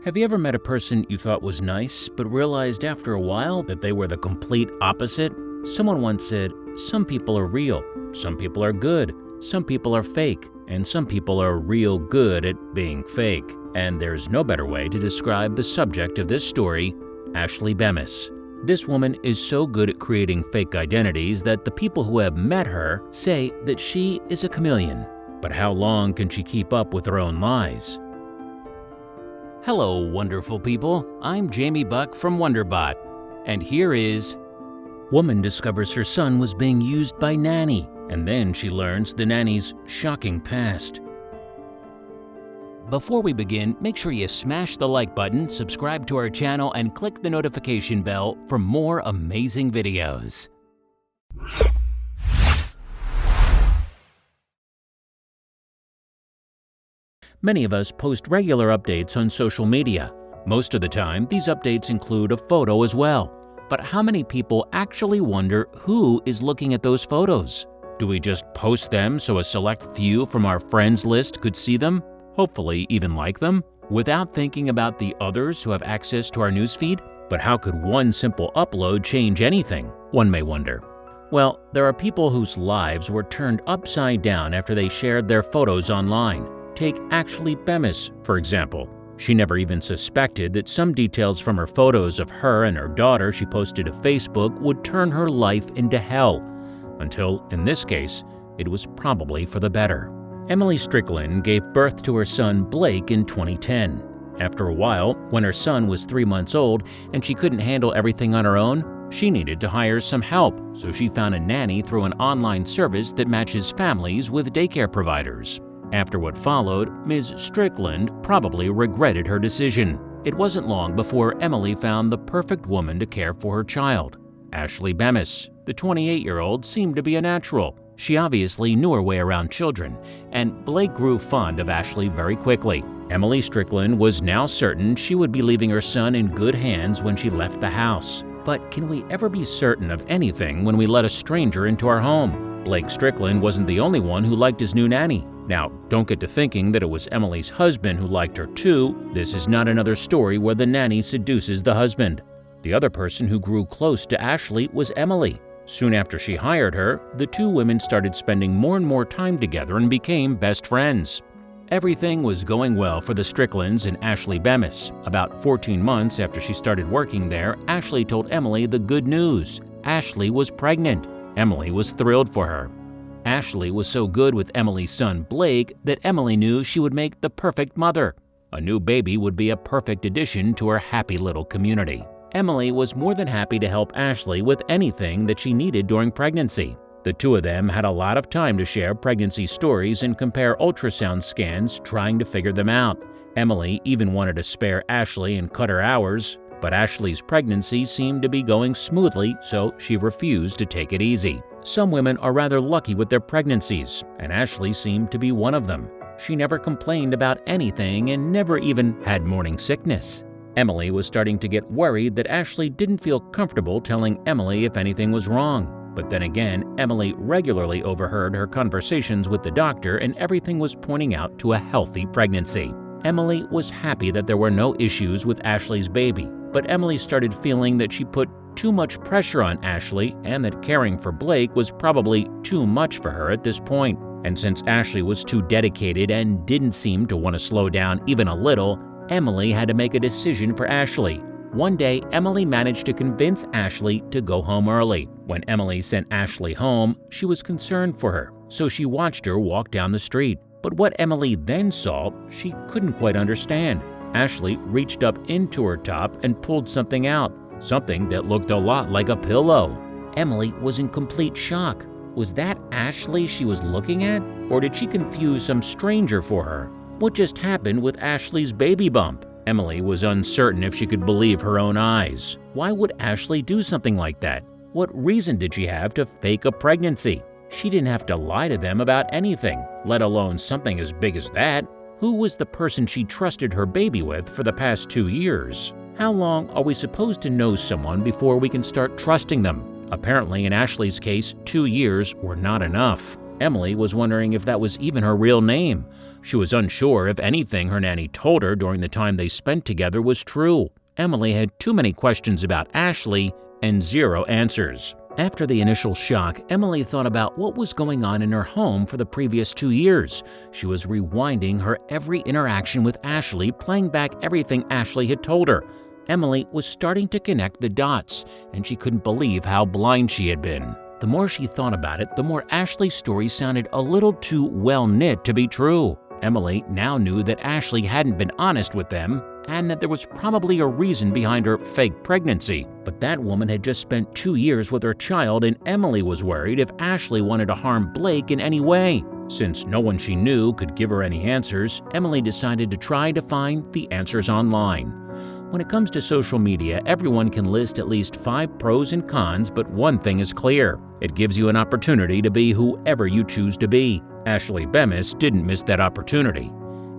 Have you ever met a person you thought was nice, but realized after a while that they were the complete opposite? Someone once said, some people are real, some people are good, some people are fake, and some people are real good at being fake. And there's no better way to describe the subject of this story, Ashley Bemis. This woman is so good at creating fake identities that the people who have met her say that she is a chameleon. But how long can she keep up with her own lies? Hello, wonderful people. I'm Jamie Buck from WonderBot. And here is: Woman discovers her son was being used by Nanny, and then she learns the nanny's shocking past. Before we begin, make sure you smash the like button, subscribe to our channel, and click the notification bell for more amazing videos. Many of us post regular updates on social media. Most of the time, these updates include a photo as well. But how many people actually wonder who is looking at those photos? Do we just post them so a select few from our friends list could see them, hopefully even like them, without thinking about the others who have access to our newsfeed? But how could one simple upload change anything, one may wonder? Well, there are people whose lives were turned upside down after they shared their photos online. Take Ashley Bemis, for example. She never even suspected that some details from her photos of her and her daughter she posted to Facebook would turn her life into hell. Until, in this case, it was probably for the better. Emily Strickland gave birth to her son Blake in 2010. After a while, when her son was 3 months old and she couldn't handle everything on her own, she needed to hire some help, so she found a nanny through an online service that matches families with daycare providers. After what followed, Ms. Strickland probably regretted her decision. It wasn't long before Emily found the perfect woman to care for her child. Ashley Bemis, the 28-year-old, seemed to be a natural. She obviously knew her way around children, and Blake grew fond of Ashley very quickly. Emily Strickland was now certain she would be leaving her son in good hands when she left the house. But can we ever be certain of anything when we let a stranger into our home? Blake Strickland wasn't the only one who liked his new nanny. Now, don't get to thinking that it was Emily's husband who liked her too. This is not another story where the nanny seduces the husband. The other person who grew close to Ashley was Emily. Soon after she hired her, the two women started spending more and more time together and became best friends. Everything was going well for the Stricklands and Ashley Bemis. About 14 months after she started working there, Ashley told Emily the good news. Ashley was pregnant. Emily was thrilled for her. Ashley was so good with Emily's son Blake that Emily knew she would make the perfect mother. A new baby would be a perfect addition to her happy little community. Emily was more than happy to help Ashley with anything that she needed during pregnancy. The two of them had a lot of time to share pregnancy stories and compare ultrasound scans, trying to figure them out. Emily even wanted to spare Ashley and cut her hours, but Ashley's pregnancy seemed to be going smoothly, so she refused to take it easy. Some women are rather lucky with their pregnancies, and Ashley seemed to be one of them. She never complained about anything and never even had morning sickness. Emily was starting to get worried that Ashley didn't feel comfortable telling Emily if anything was wrong. But then again, Emily regularly overheard her conversations with the doctor, and everything was pointing out to a healthy pregnancy. Emily was happy that there were no issues with Ashley's baby, but Emily started feeling that she put too much pressure on Ashley and that caring for Blake was probably too much for her at this point. And since Ashley was too dedicated and didn't seem to want to slow down even a little, Emily had to make a decision for Ashley. One day, Emily managed to convince Ashley to go home early. When Emily sent Ashley home, she was concerned for her, so she watched her walk down the street. But what Emily then saw, she couldn't quite understand. Ashley reached up into her top and pulled something out. Something that looked a lot like a pillow. Emily was in complete shock. Was that Ashley she was looking at? Or did she confuse some stranger for her? What just happened with Ashley's baby bump? Emily was uncertain if she could believe her own eyes. Why would Ashley do something like that? What reason did she have to fake a pregnancy? She didn't have to lie to them about anything, let alone something as big as that. Who was the person she trusted her baby with for the past 2 years? How long are we supposed to know someone before we can start trusting them? Apparently, in Ashley's case, 2 years were not enough. Emily was wondering if that was even her real name. She was unsure if anything her nanny told her during the time they spent together was true. Emily had too many questions about Ashley and zero answers. After the initial shock, Emily thought about what was going on in her home for the previous 2 years. She was rewinding her every interaction with Ashley, playing back everything Ashley had told her. Emily was starting to connect the dots, and she couldn't believe how blind she had been. The more she thought about it, the more Ashley's story sounded a little too well-knit to be true. Emily now knew that Ashley hadn't been honest with them, and that there was probably a reason behind her fake pregnancy. But that woman had just spent 2 years with her child, and Emily was worried if Ashley wanted to harm Blake in any way. Since no one she knew could give her any answers, Emily decided to try to find the answers online. When it comes to social media, everyone can list at least 5 pros and cons, but one thing is clear. It gives you an opportunity to be whoever you choose to be. Ashley Bemis didn't miss that opportunity.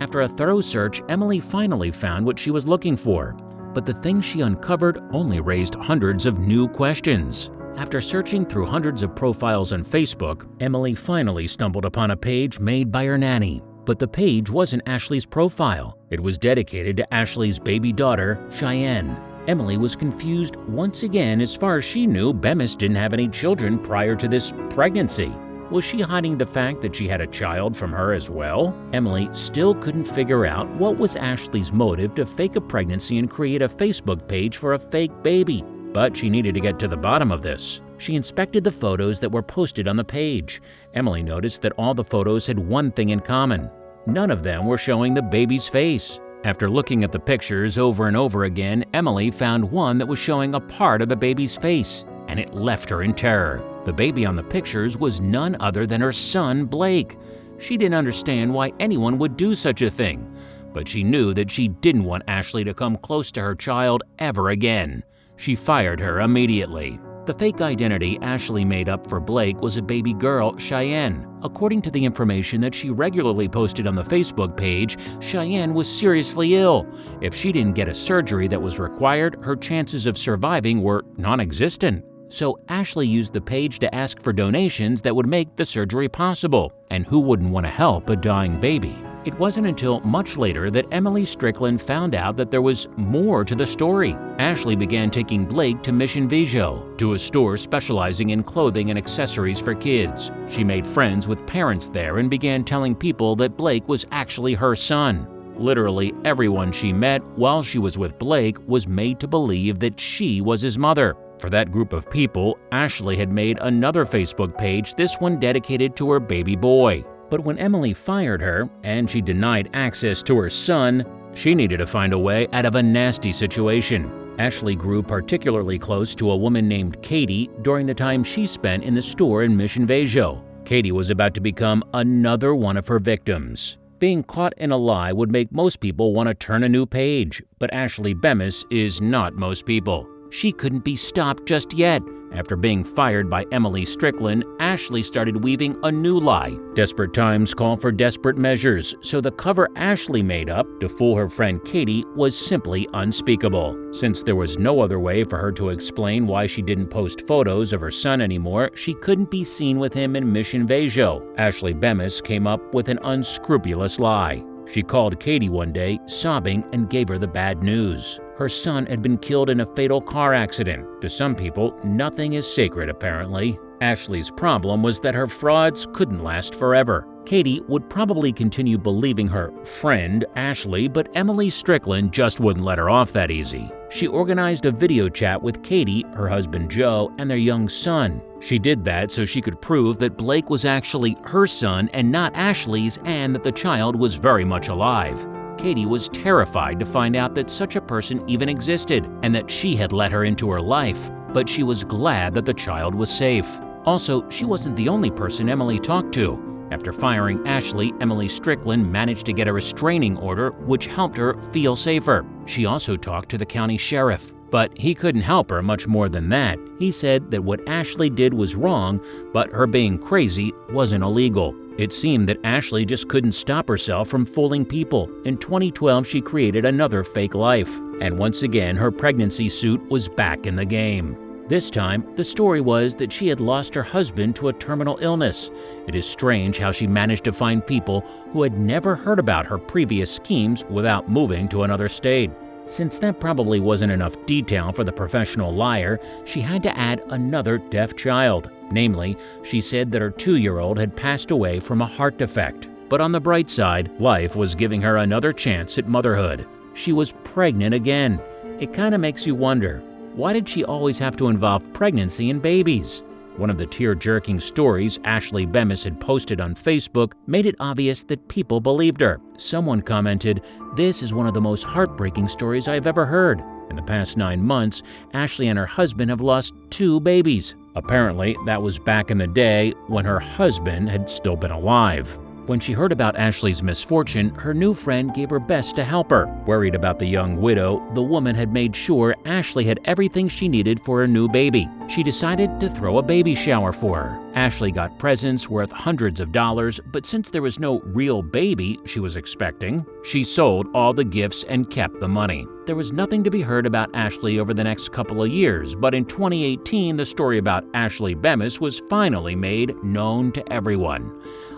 After a thorough search, Emily finally found what she was looking for. But the things she uncovered only raised hundreds of new questions. After searching through hundreds of profiles on Facebook, Emily finally stumbled upon a page made by her nanny. But the page wasn't Ashley's profile. It was dedicated to Ashley's baby daughter, Cheyenne. Emily was confused once again. As far as she knew, Bemis didn't have any children prior to this pregnancy. Was she hiding the fact that she had a child from her as well? Emily still couldn't figure out what was Ashley's motive to fake a pregnancy and create a Facebook page for a fake baby. But she needed to get to the bottom of this. She inspected the photos that were posted on the page. Emily noticed that all the photos had one thing in common. None of them were showing the baby's face. After looking at the pictures over and over again, Emily found one that was showing a part of the baby's face, and it left her in terror. The baby on the pictures was none other than her son, Blake. She didn't understand why anyone would do such a thing, but she knew that she didn't want Ashley to come close to her child ever again. She fired her immediately. The fake identity Ashley made up for Blake was a baby girl, Cheyenne. According to the information that she regularly posted on the Facebook page, Cheyenne was seriously ill. If she didn't get a surgery that was required, her chances of surviving were non-existent. So Ashley used the page to ask for donations that would make the surgery possible. And who wouldn't want to help a dying baby? It wasn't until much later that Emily Strickland found out that there was more to the story. Ashley began taking Blake to Mission Visual, to a store specializing in clothing and accessories for kids. She made friends with parents there and began telling people that Blake was actually her son. Literally everyone she met while she was with Blake was made to believe that she was his mother. For that group of people, Ashley had made another Facebook page, this one dedicated to her baby boy. But when Emily fired her, and she denied access to her son, she needed to find a way out of a nasty situation. Ashley grew particularly close to a woman named Katie during the time she spent in the store in Mission Visual. Katie was about to become another one of her victims. Being caught in a lie would make most people want to turn a new page, but Ashley Bemis is not most people. She couldn't be stopped just yet. After being fired by Emily Strickland, Ashley started weaving a new lie. Desperate times call for desperate measures, so the cover Ashley made up to fool her friend Katie was simply unspeakable. Since there was no other way for her to explain why she didn't post photos of her son anymore, she couldn't be seen with him in Mission Visual. Ashley Bemis came up with an unscrupulous lie. She called Katie one day, sobbing, and gave her the bad news. Her son had been killed in a fatal car accident. To some people, nothing is sacred, apparently. Ashley's problem was that her frauds couldn't last forever. Katie would probably continue believing her friend, Ashley, but Emily Strickland just wouldn't let her off that easy. She organized a video chat with Katie, her husband Joe, and their young son. She did that so she could prove that Blake was actually her son and not Ashley's, and that the child was very much alive. Katie was terrified to find out that such a person even existed and that she had let her into her life, but she was glad that the child was safe. Also, she wasn't the only person Emily talked to. After firing Ashley, Emily Strickland managed to get a restraining order, which helped her feel safer. She also talked to the county sheriff, but he couldn't help her much more than that. He said that what Ashley did was wrong, but her being crazy wasn't illegal. It seemed that Ashley just couldn't stop herself from fooling people. In 2012, she created another fake life, and once again, her pregnancy suit was back in the game. This time, the story was that she had lost her husband to a terminal illness. It is strange how she managed to find people who had never heard about her previous schemes without moving to another state. Since that probably wasn't enough detail for the professional liar, she had to add another deaf child. Namely, she said that her 2-year-old had passed away from a heart defect. But on the bright side, life was giving her another chance at motherhood. She was pregnant again. It kind of makes you wonder, why did she always have to involve pregnancy and babies? One of the tear-jerking stories Ashley Bemis had posted on Facebook made it obvious that people believed her. Someone commented, "This is one of the most heartbreaking stories I've ever heard. In the past 9 months, Ashley and her husband have lost 2 babies." Apparently, that was back in the day when her husband had still been alive. When she heard about Ashley's misfortune, her new friend gave her best to help her. Worried about the young widow, the woman had made sure Ashley had everything she needed for her new baby. She decided to throw a baby shower for her. Ashley got presents worth hundreds of dollars, but since there was no real baby she was expecting, she sold all the gifts and kept the money. There was nothing to be heard about Ashley over the next couple of years, but in 2018, the story about Ashley Bemis was finally made known to everyone.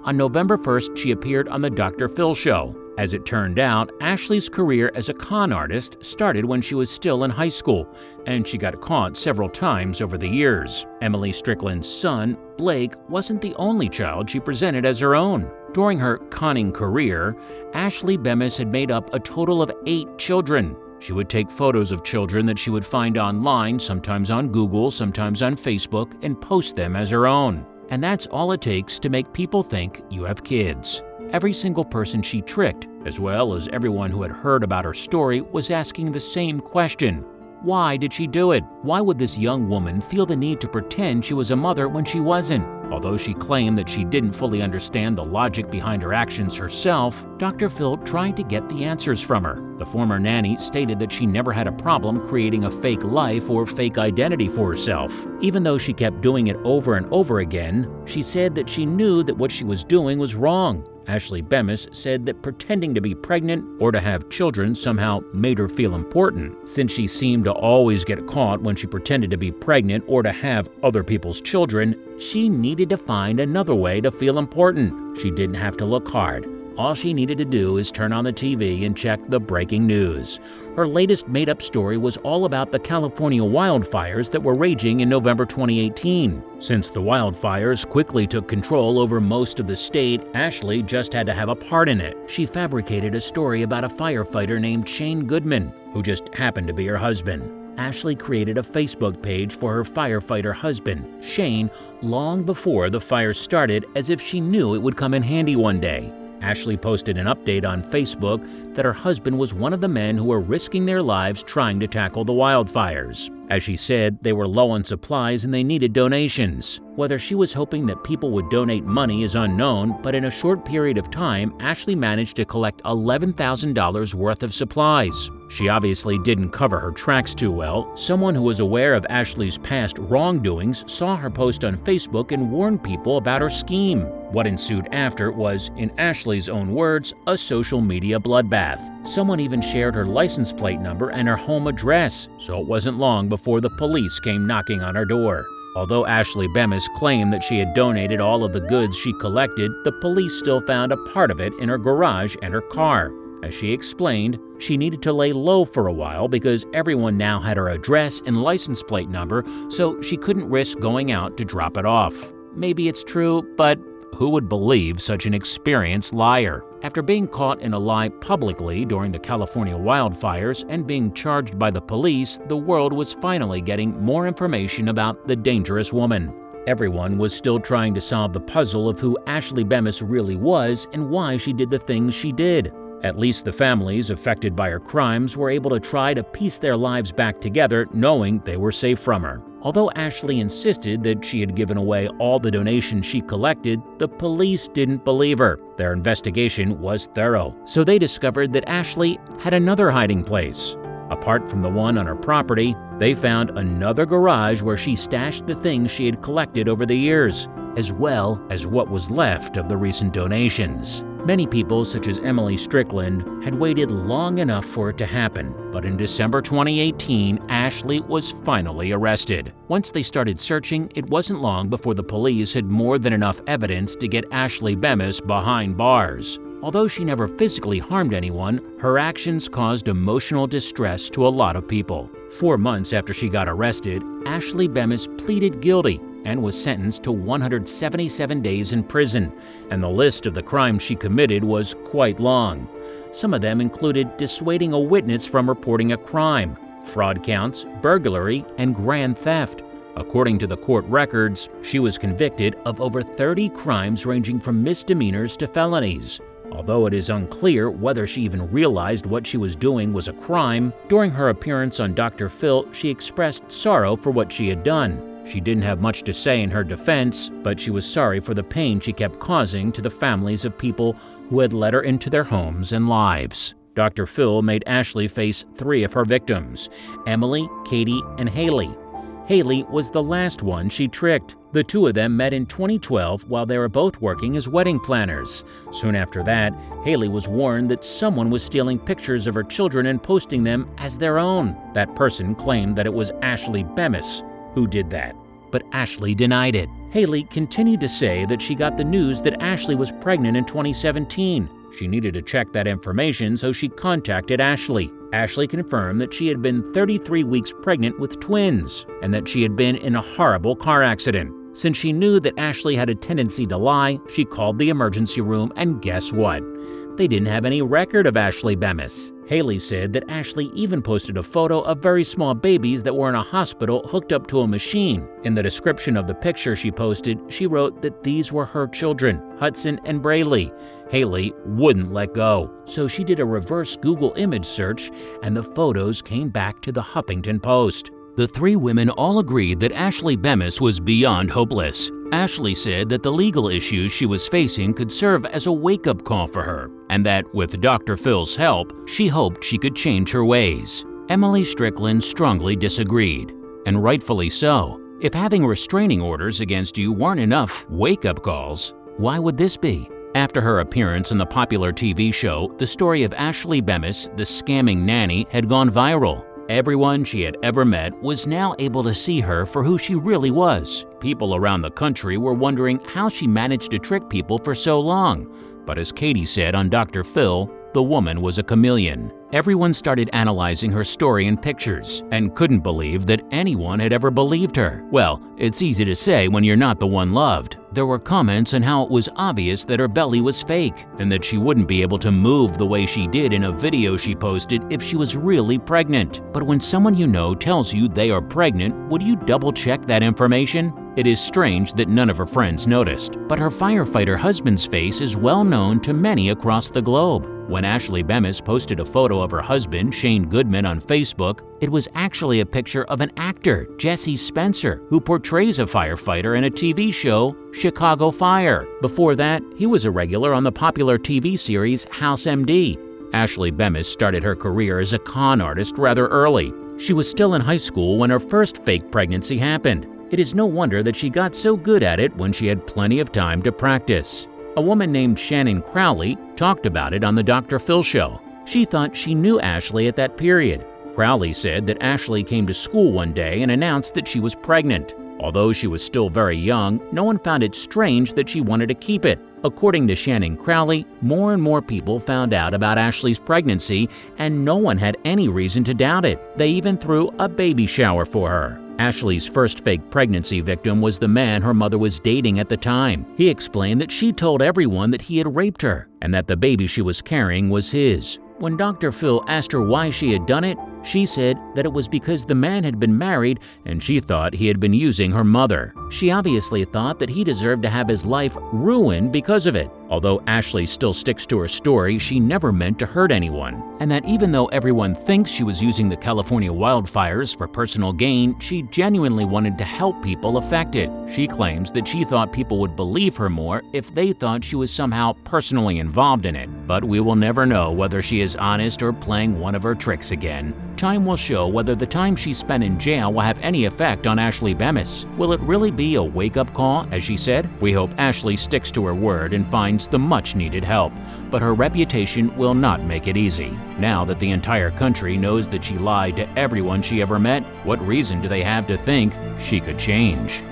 On November 1st, she appeared on the Dr. Phil Show. As it turned out, Ashley's career as a con artist started when she was still in high school, and she got caught several times over the years. Emily Strickland's son, Blake, wasn't the only child she presented as her own. During her conning career, Ashley Bemis had made up a total of 8 children. She would take photos of children that she would find online, sometimes on Google, sometimes on Facebook, and post them as her own. And that's all it takes to make people think you have kids. Every single person she tricked, as well as everyone who had heard about her story, was asking the same question. Why did she do it? Why would this young woman feel the need to pretend she was a mother when she wasn't? Although she claimed that she didn't fully understand the logic behind her actions herself, Dr. Phil tried to get the answers from her. The former nanny stated that she never had a problem creating a fake life or fake identity for herself. Even though she kept doing it over and over again, she said that she knew that what she was doing was wrong. Ashley Bemis said that pretending to be pregnant or to have children somehow made her feel important. Since she seemed to always get caught when she pretended to be pregnant or to have other people's children, she needed to find another way to feel important. She didn't have to look hard. All she needed to do is turn on the TV and check the breaking news. Her latest made-up story was all about the California wildfires that were raging in November 2018. Since the wildfires quickly took control over most of the state, Ashley just had to have a part in it. She fabricated a story about a firefighter named Shane Goodman, who just happened to be her husband. Ashley created a Facebook page for her firefighter husband, Shane, long before the fire started, as if she knew it would come in handy one day. Ashley posted an update on Facebook that her husband was one of the men who were risking their lives trying to tackle the wildfires. As she said, they were low on supplies and they needed donations. Whether she was hoping that people would donate money is unknown, but in a short period of time, Ashley managed to collect $11,000 worth of supplies. She obviously didn't cover her tracks too well. Someone who was aware of Ashley's past wrongdoings saw her post on Facebook and warned people about her scheme. What ensued after was, in Ashley's own words, a social media bloodbath. Someone even shared her license plate number and her home address, so it wasn't long before the police came knocking on her door. Although Ashley Bemis claimed that she had donated all of the goods she collected, the police still found a part of it in her garage and her car. As she explained, she needed to lay low for a while because everyone now had her address and license plate number, so she couldn't risk going out to drop it off. Maybe it's true, but who would believe such an experienced liar? After being caught in a lie publicly during the California wildfires and being charged by the police, the world was finally getting more information about the dangerous woman. Everyone was still trying to solve the puzzle of who Ashley Bemis really was and why she did the things she did. At least the families affected by her crimes were able to try to piece their lives back together, knowing they were safe from her. Although Ashley insisted that she had given away all the donations she collected, the police didn't believe her. Their investigation was thorough, so they discovered that Ashley had another hiding place. Apart from the one on her property, they found another garage where she stashed the things she had collected over the years, as well as what was left of the recent donations. Many people, such as Emily Strickland, had waited long enough for it to happen, but in December 2018, Ashley was finally arrested. Once they started searching, it wasn't long before the police had more than enough evidence to get Ashley Bemis behind bars. Although she never physically harmed anyone, her actions caused emotional distress to a lot of people. 4 months after she got arrested, Ashley Bemis pleaded guilty and was sentenced to 177 days in prison, and the list of the crimes she committed was quite long. Some of them included dissuading a witness from reporting a crime, fraud counts, burglary, and grand theft. According to the court records, she was convicted of over 30 crimes ranging from misdemeanors to felonies. Although it is unclear whether she even realized what she was doing was a crime, during her appearance on Dr. Phil, she expressed sorrow for what she had done. She didn't have much to say in her defense, but she was sorry for the pain she kept causing to the families of people who had let her into their homes and lives. Dr. Phil made Ashley face 3 of her victims: Emily, Katie, and Haley. Haley was the last one she tricked. The 2 of them met in 2012 while they were both working as wedding planners. Soon after that, Haley was warned that someone was stealing pictures of her children and posting them as their own. That person claimed that it was Ashley Bemis who did that, but Ashley denied it. Haley continued to say that she got the news that Ashley was pregnant in 2017. She needed to check that information, so she contacted Ashley. Ashley confirmed that she had been 33 weeks pregnant with twins and that she had been in a horrible car accident. Since she knew that Ashley had a tendency to lie, she called the emergency room, and guess what? They didn't have any record of Ashley Bemis. Haley said that Ashley even posted a photo of very small babies that were in a hospital hooked up to a machine. In the description of the picture she posted, she wrote that these were her children, Hudson and Braylee. Haley wouldn't let go, so she did a reverse Google image search, and the photos came back to the Huffington Post. The 3 women all agreed that Ashley Bemis was beyond hopeless. Ashley said that the legal issues she was facing could serve as a wake-up call for her, and that with Dr. Phil's help, she hoped she could change her ways. Emily Strickland strongly disagreed, and rightfully so. If having restraining orders against you weren't enough wake-up calls, why would this be? After her appearance on the popular TV show, the story of Ashley Bemis, the scamming nanny, had gone viral. Everyone she had ever met was now able to see her for who she really was. People around the country were wondering how she managed to trick people for so long. But as Katie said on Dr. Phil, the woman was a chameleon. Everyone started analyzing her story and pictures and couldn't believe that anyone had ever believed her. Well, it's easy to say when you're not the one loved. There were comments on how it was obvious that her belly was fake and that she wouldn't be able to move the way she did in a video she posted if she was really pregnant. But when someone you know tells you they are pregnant, would you double-check that information? It is strange that none of her friends noticed, but her firefighter husband's face is well known to many across the globe. When Ashley Bemis posted a photo of her husband, Shane Goodman, on Facebook, it was actually a picture of an actor, Jesse Spencer, who portrays a firefighter in a TV show, Chicago Fire. Before that, he was a regular on the popular TV series House MD. Ashley Bemis started her career as a con artist rather early. She was still in high school when her first fake pregnancy happened. It is no wonder that she got so good at it when she had plenty of time to practice. A woman named Shannon Crowley talked about it on the Dr. Phil show. She thought she knew Ashley at that period. Crowley said that Ashley came to school one day and announced that she was pregnant. Although she was still very young, no one found it strange that she wanted to keep it. According to Shannon Crowley, more and more people found out about Ashley's pregnancy, and no one had any reason to doubt it. They even threw a baby shower for her. Ashley's first fake pregnancy victim was the man her mother was dating at the time. He explained that she told everyone that he had raped her and that the baby she was carrying was his. When Dr. Phil asked her why she had done it, she said that it was because the man had been married and she thought he had been using her mother. She obviously thought that he deserved to have his life ruined because of it. Although Ashley still sticks to her story, she never meant to hurt anyone. And that even though everyone thinks she was using the California wildfires for personal gain, she genuinely wanted to help people affected. She claims that she thought people would believe her more if they thought she was somehow personally involved in it. But we will never know whether she is honest or playing one of her tricks again. Time will show whether the time she spent in jail will have any effect on Ashley Bemis. Will it really be a wake-up call, as she said? We hope Ashley sticks to her word and finds the much-needed help. But her reputation will not make it easy. Now that the entire country knows that she lied to everyone she ever met, what reason do they have to think she could change?